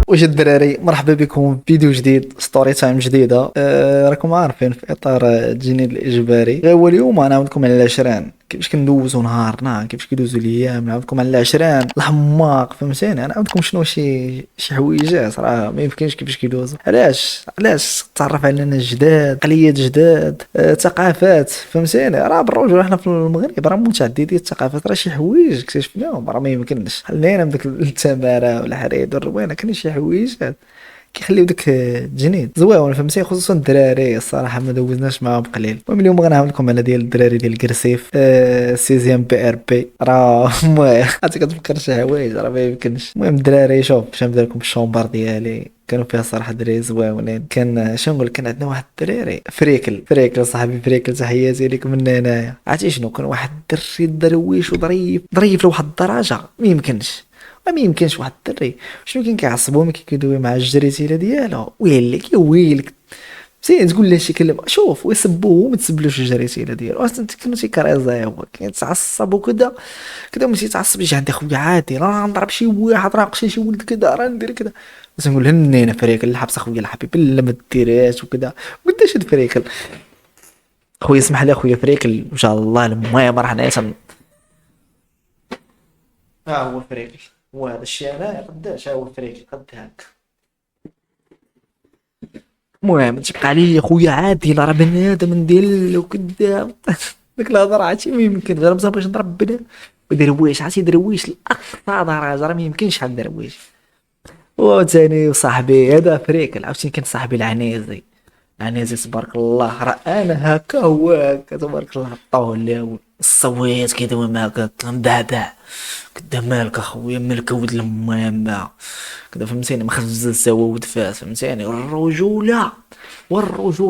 واش الدراري، مرحبا بكم في فيديو جديد، ستوري تايم جديده. راكم عارفين في اطار الجنين الاجباري. هو اليوم انا نعاودكم على العشران، كيفاش كندوزو نهارنا، كيفاش كيدوزو الايام. نعاودكم على العشران الحماق، فهمتيني. انا نعاودكم شنو شي حويجات راه ما يمكنش كيفاش كيدوزو. علاش تعرف علينا جداد، عقليات جداد، ثقافات، فهمتيني. راه بالرجوع احنا في المغرب راه متعددين الثقافات، راه شي حوايج اكتشفناهم راه ما يمكنش. خلينا من داك التماره والحريد والروينه، كاين شي حوايج كيخليو داك الجنين زويون، فهمتي. خصوصا الدراري الصراحه ما دوزناش معاهم قليل. المهم اليوم غنعاود لكم على ديال الدراري ديال الكرسيف، سيزيام بي ار بي. راه المهم عرفتي كتفكر شي حوايج راه ما يمكنش. المهم الدراري، شوف باش نبدا لكم الشومبار ديالي. كانوا فيها الصراحه دراري زويونين. كان شنو نقول، كان عندنا واحد الدراري فريكل صاحبي فريكل، تحياتي ليك من هنايا. عرفتي شنو، كان واحد الدري درويش وظريف ظريف لواحد الدرجه ما يمكنش واحد الدري. شنو كان كيعصبو ملي كيدوي مع الجريتيله ديالو، ويلك يا ويلك. زين تقول له شي كلمه، شوف ويسبوه وما تسبلوش الجريتيله ديالو اصلا. انت كنتي كريزه هو كيتعصب وكذا كذا. ما تيتعصبش عندي خويا عادي، راه نضرب شي واحد، راه نقشي شي ولد كذا، راه ندير كذا. بس نقول هنينا فريق الحبس اخويا الحبيب، لا ما ديريهاش وكذا. قداش هاد فريق خويا، اسمح لي اخويا فريق ان شاء الله. المهم راه حنايا ها هو فريق، هو هذا الشيء انا قداش، ها هو فريق قد هاك. المهم تبقى علي خويا عادي، لا راه بنادم ندير وكذا. ديك الهضره عرفتي ما يمكن، غير بصح باش نضرب بنادم ودرويش. عرفتي درويش لاقصى درجه، راه ما يمكنش شحال درويش. وثاني صاحبي هذا فريق، عرفتي كان صاحبي العنيزي. عنيزي تبارك الله، راه انا هكا هو هكا تبارك الله. الطول الصويت كيدوي معاك مبعبع كدا. مالك اخويا، مالك ولد الماما كدا، فهمتيني. مخزز سوا ولد فاس، فهمتيني. والرجوله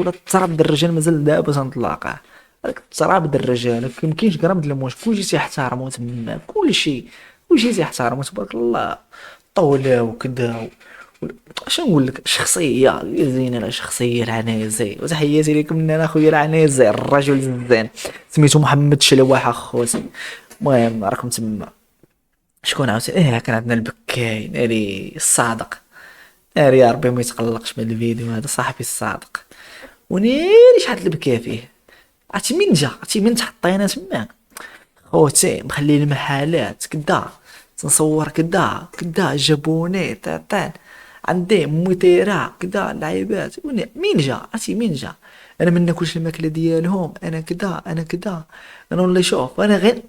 التراب د الرجال مازال دابا تنطلقه. هذاك التراب د الرجال مكاينش غرام د الموت، كلشي تيحترمو تما، كلشي تيحترمو تبارك الله. طولة وكدا اش نقول لك، شخصيه زينه، لا شخصيه العنازي. وتحياتي لكم من انا خويا العنازي، الرجل الزين سميتو محمد شلواح اخوتي. المهم راكم تما. شكون عاوتاني، كان عندنا البكاي ناري الصادق. ناري يا ربي ما يتقلقش من الفيديو هذا، صاحبي الصادق. ونيري شحال البكا فيه. عرفتي من تحطينا تما خوتي، مخلي المحلات كدا تنصور كدا جابوني تعطان عندي موتيرا كدا لعيبات. مين جا انا من ناكلش الماكله ديالهم، انا كدا انا والله. شوف انا غير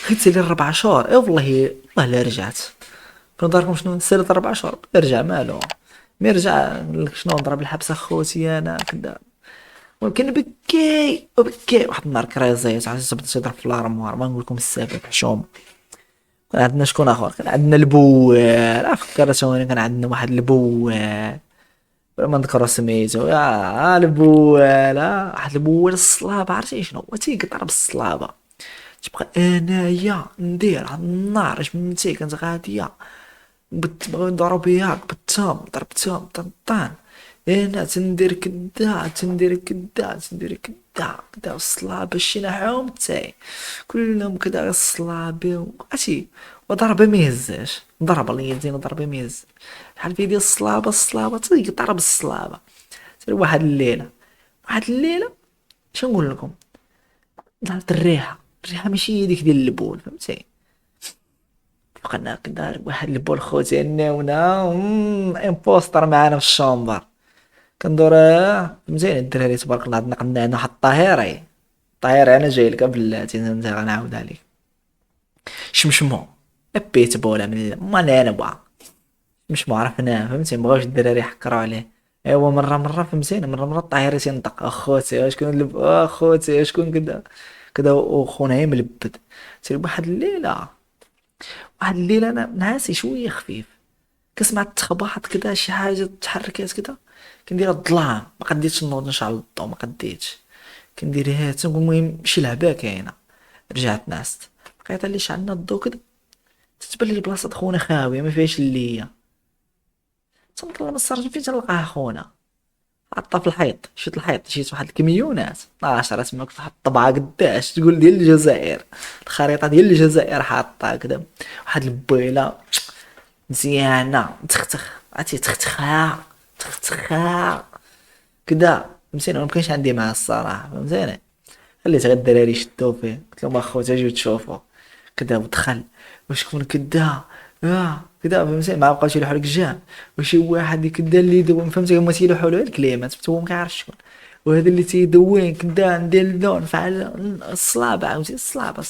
تسالي 4 شهور، والله لا رجعت. فنضركم شنو نسالت 4 شهور ارجع مالو. مي رجع شنو نضرب الحبس اخوتي انا كدا. ولكن بكي واحد النهار كريزيت، عرفتي تبدا تضرب في الارموار. ما نقول لكم السبب حشوم. كان عندنا شكون اخر، كان عندنا البوال. فكرتوني كان عندنا واحد البوال ما نذكر سميتو. البوال، واحد البوال الصلابه. عرفتي شنو هو، تيقطع بالصلابه. تبقى انايا ندير على النار فهمتي. كانت غاديه بغيو ندورو بيها بالتام، ضربتهم طنطان. انا تندير كدا الصلابه شي نحوم تاعي كلهم كدا الصلابه. عرفتي وضربه ما يهزاش، ضرب اليدين ضربه ما يهز. شحال في ديال الصلابه تيقطع بالصلابه. سير واحد الليله شنو نقول لكم، ظهرت الريحه ماشي هي ديك ديال البول، فهمتي. بقينا كدار واحد البول خوتي ناونا امبوستر معانا في الشومبر. كندور فهمتيني. الدراري تبارك الله عندنا قلنا واحد الطاهري انا جاي لك بلاتي انت غنعاود عليك. شمشمو بيت بولا من ما انا بقى مش عرفناه، فهمتي. مبغاوش الدراري يحكروا عليه. ايوا مره فهمتيني، مره الطاهري تينطق اخوتي شكون اخوتي شكون كدا وخونا ملبد. تير واحد الليله انا نعاسي شويه خفيف، كسمع التخباط كدا شي حاجه تحركات كدا. كندير الظلام، ما قديتش نوض نشعل الضو، ما قديتش. كندير هات نقول المهم شي لعبه كاينه. رجعت نعست، بقيت اللي شعلنا الضو كدا. تتبان لي بلاصه خونا خاويه ما فيهاش اللي هي. تنطلع من السرج فين تلقاه خونا. حطها في الحيط، شيت الحيط شيت واحد الكميونات 12 تماك، تحط الطبعة قداش تقول ديال الجزائر، الخريطة ديال الجزائر حاطها كدا، واحد البويلة مزيانة تختخ، عرفتي تختخها، تختخها كدا فهمتيني. مكانش عندي معاه الصراحة فهمتيني. خليت غير الدراري يشدو فيه، قلت لهم اخو تجيو تشوفوا كدا، ودخل وشكون كدا كدا فهمتي، ما بقاوش يلوحوا لك الجام، وشي واحد كدا اللي يدون فهمتي، هما تيلوحوا له الكلمات حتى هو مكيعرفش شكون، وهذا اللي تيدوين كدا ندير اللون فعل الصلابة، عاوتاني الصلابة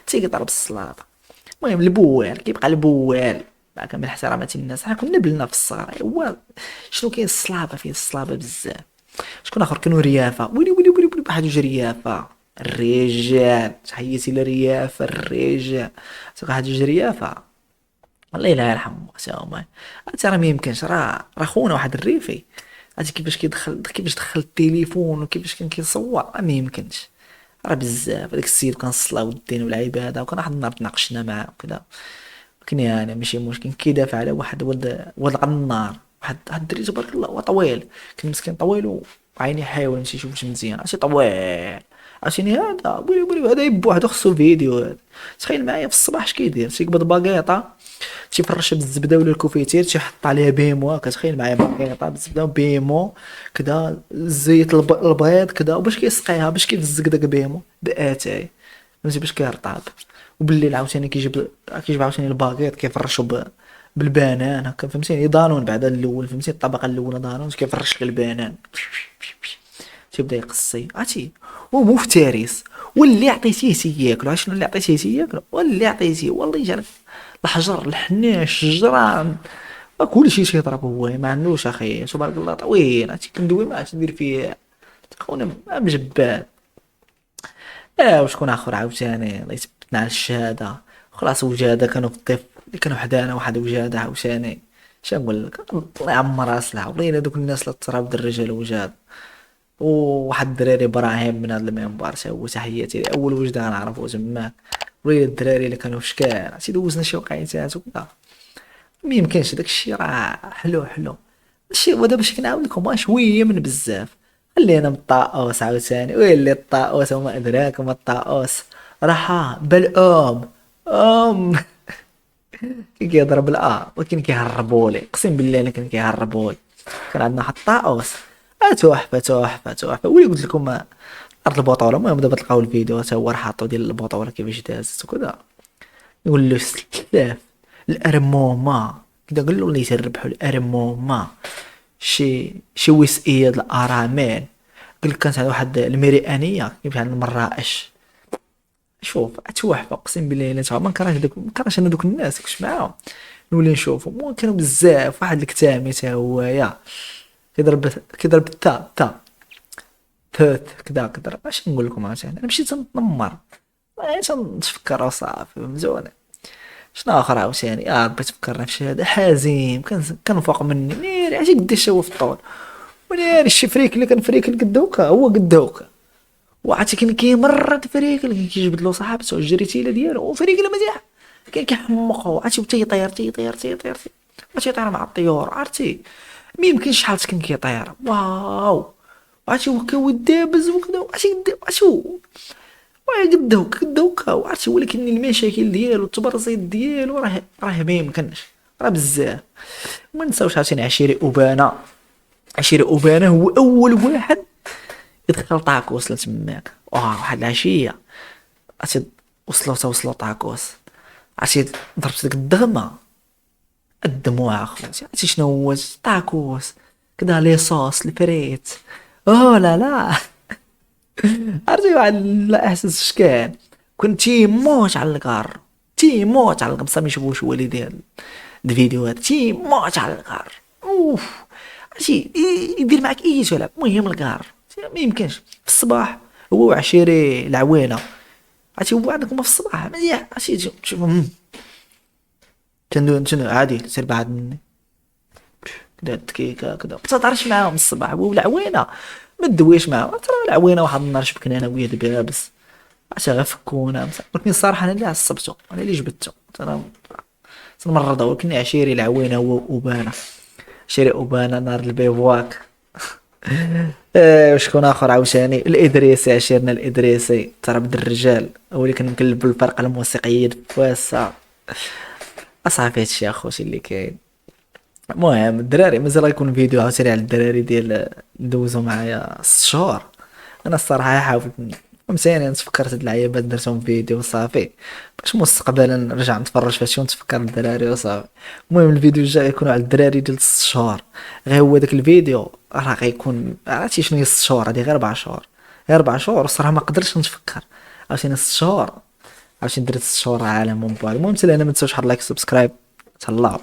تيضرب الصلابة. المهم البوال كيبقى البوال مع كامل احترامات الناس، حنا كنا بلنا في الصغر هو شنو كاين الصلابة، فيه الصلابة بزاف. شكون اخر كانوا ريافة، ويلي واحد جوج ريافة، الرجال تحياتي لريافة الرجال، واحد جوج ريافة الله لا يرحمه تا هما. عرفتي راه ميمكنش، راه خونا واحد الريفي، عرفتي كيفاش كيدخل، كيفاش دخل التليفون وكيفاش كان كيصور، راه ميمكنش. راه بزاف هذاك السيد كان الصلاة والدين والعبادة، وكان واحد النهار تناقشنا معاه وكذا، لكن يعني ماشي مشكل كيدافع على واحد ولد القنار، واحد الدري تبارك الله هو طويل، كان مسكين طويل وعيني حاول نمشي نشوف مزيان، عرفتي طويل عرفتيني، هذا بولي هذا بوحدو خصو فيديو هذا. تخيل معايا في الصباح اش كيدير، تيقبض باكيطه، تيفرشها بالزبده ولا الكوفيتير، تيحط عليها بيمو، كتخيل معايا باكيطه بالزبده وبيمو كدا، زيت البيض كدا، وباش كيسقيها باش كيفزك داك بيمو باتاي فهمتي باش كيرطاب. وبالليل عاوتاني كيجيب عاوتاني الباكيط كيفرشو بالبنان هكا فهمتيني، دانون بعدا الاول فهمتي، الطبقه الاولى دانون كيفرش لك البنان، تيبدا يقصي عرفتي، هو مفترس، واللي عطيتيه تياكلو، عرفتي شنو اللي عطيتيه تياكلو، واللي عطيتيه والله جا الحجر الحناش الجران كلشي تيضرب، هو ما عندوش اخي تبارك الله طويل، عرفتي كندوي معاه تندير فيه خونا مجبال. وشكون اخر عاوتاني الله يثبتنا على الشهاده، خلاص وجاده كانوا في الطيف اللي كانوا حدانا، واحد وجاده عاوتاني نقول لك، الله يعمر راسنا ولينا دوك الناس اللي تراب الرجال وجاد. وواحد الدراري ابراهيم من هذا المنبر تا هو تحياتي اول وجده غنعرفو تماك، ولينا الدراري اللي كانوا في شكال عرفتي دوزنا شي وقيتات وكذا. ميمكنش داكشي راه حلو حلو ماشي، ودابا باش كنعاود لكم شويه من بزاف. خلينا من الطاووس عاوتاني، ويلي الطاووس وما ادراك ما الطاووس، راح بالام ام كي كيضرب ولكن كيهربولي، اقسم بالله الا كان كيهربولي. كان عندنا واحد الطاووس تحفه تحفه تحفه، ولي قلت لكم ارض البطوله. المهم دابا تلقاو الفيديو حتى هو راه حاطو ديال البطوله كيفاش دازت وكذا، يقول له سلاف الارمومه كدا، قال له اللي تربحوا الارمومه شي وسئية الارامل، قال لك كانت عند واحد الميريانيه كيف عند المرائش. شوف تحفه اقسم بالله الا ما كرهش دوك، ما كرهش انا دوك الناس كش معاهم، نولي نشوفهم كانوا بزاف. واحد الكتامي تا هو يا كيضرب ثوث كدا كضرب، اش نقول لكم عشان انا مشيت نتنمر، علاش نتفكر صافي مزون. شنو اخر عاوتاني ربي تفكرنا في شي هذا حازم كان فوق مني ناري، عرفتي قداش هو في الطول، وناري شي فريك اللي كان فريك قد هكا هو قد هكا، وعرفتي كان كيمرض فريك اللي كان كيجبد له صاحبته الجريتيله ديالو، وفريك اللي مزيان كان كيحمقو، عرفتي تيطير تيطير مع الطيور عرفتي، ميمكنش شحال كان كيطير واو. عرفتي هو كيود دابز وكذا، عرفتي هو قد هكا وعرفتي، ولكن المشاكل ديالو التبرزيد ديالو راه ما يمكنش، راه بزاف. ما نساوش عرفتي عشيري اوبانا، عشيري اوبانا هو اول واحد يدخل طاكوس لتماك، واحد العشيه عرفتي وصلوا طاكوس، عرفتي ضربت ديك الدغمه الدموع اخوتي، عرفتي شنو هو طاكوس كدا لي صوص الفريت، لا لا عرفتي واحد لا احساس شكال، كنت تيموت على الكار، تيموت على القمصه ما يشوفوش والدين الفيديوهات، تيموت على الكار اوف، عرفتي يدير معك اي شغله، المهم الكار ما يمكنش في الصباح هو وعشيري العوينه، عرفتي هو عندكم في الصباح مزيان، عرفتي تشوف شنو عادي سير بعد مني كدا دقيقه كدا، ما تهضرش معاهم الصباح، هو العوينه ما تدويش معاهم، ترى العوينه واحد النهار شبكنا انا وياه دبابس، عرفتي غفكونا ولكن الصراحه انا اللي عصبته، انا اللي جبدته، انا تنمرض، ولكن عشيري العوينه هو اوبانا، شيري اوبانا نهار البيفواك وشكون اخر عاوتاني؟ الادريسي، عشيرنا الادريسي ترى بد الرجال، هو اللي كنقلب الفرقه الموسيقيه فواسا. اصاحبي هادشي اخوتي اللي كاين. المهم الدراري مازال غيكون فيديو عاوتاني على الدراري ديال دوزو معايا 6 شهور. انا الصراحه حاولت فهمتيني، انا تفكرت هاد اللعيبات درتهم فيديو صافي، باش مستقبلا نرجع نتفرج فيهم ونتفكر الدراري وصافي. المهم الفيديو الجاي غيكون على الدراري ديال 6 شهور. غير هو داك الفيديو راه غيكون، عرفتي شنو هي 6 شهور؟ هادي غير 4 شهور. غير 4 شهور الصراحه ما قدرتش نتفكر. عرفتي 6 شهور، عرفتي درت 6 شهور عالم من بعد. المهم حتى انا ما تنساوش حط لايك سبسكرايب. تهلاو.